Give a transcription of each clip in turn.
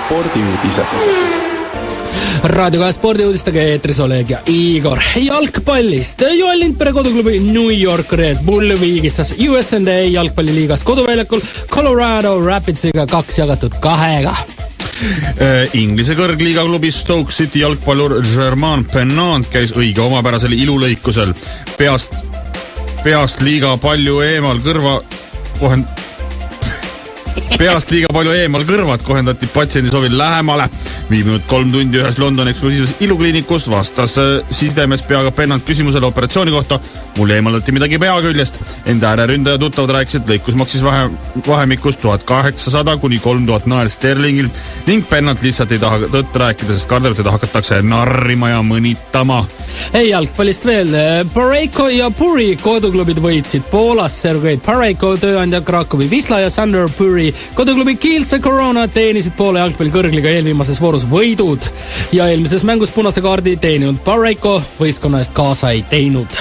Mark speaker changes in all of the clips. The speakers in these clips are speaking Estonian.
Speaker 1: spordiuudised.
Speaker 2: Raadio 2 spordiuudistega eetris Oleg ja Igor. Jalgpallist Joel Lindberg koduklubi New York Red Bull viigistas USA jalgpalliliigas koduväljakul Colorado Rapidsiga 2-2.
Speaker 3: Inglise kõrgliiga klubi Stoke City jalgpallur Germain Pennant käis õige omapärasel ilulõikusel. Peast liiga palju eemal kõrvad kohendati patsiendi soovil lähemale. Viibinud 3 tundi ühes Londoni eksklusiivses ilukliinikus vastas sidemes peaga Pennant küsimusele operatsiooni kohta. Mul eemaldati midagi pea küljest. Enda ääreründaja tuttavad rääkisid, lõikus maksis vahemikus 1800 kuni 3000 nael sterlingilt ning Pennant lihtsalt ei taha tõtt rääkida, sest kardab, et teda hakatakse narrima ja mõnitama.
Speaker 2: Jalgpallist veel. Parejko ja Puri koduklubid võitsid Poolas. Sergei Parejko tööandja Krakowi Wisla ja Sander Puri koduklubi Kielce Corona teenisid Poola jalgpalli kõrgliga eelviimases voorus võidud ja eelmises mängus punase kaardi teeninud Parejko võistkonna eest kaasa ei teinud.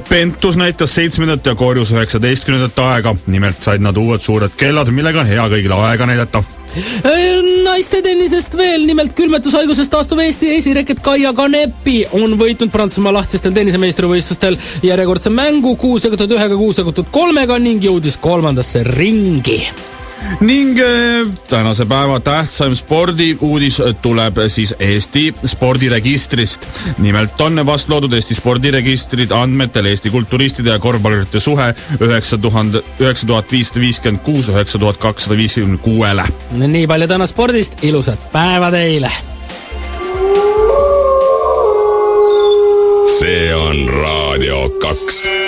Speaker 3: Pentus näitas 7. ja korjus 19. aega. Nimelt said nad uued suured kellad, millega on hea kõigile aega näidata.
Speaker 2: Naiste tennisest veel. Nimelt külmetushaigusest taastuv Eesti esireket Kaia Kanepi on võitnud Prantsusmaa lahtistel tennisemeistrivõistlustel järjekordse mängu 6-1-6-3 ning jõudis 3. ringi.
Speaker 3: Ning tänase päeva tähtsaim spordiuudis tuleb siis Eesti spordiregistrist. Nimelt on vast loodud Eesti spordiregistrid andmetel Eesti kulturistide ja korvpallurite suhe 9556-9256.
Speaker 2: Nii palju täna spordist, ilusat päeva teile!
Speaker 4: See on Raadio 2.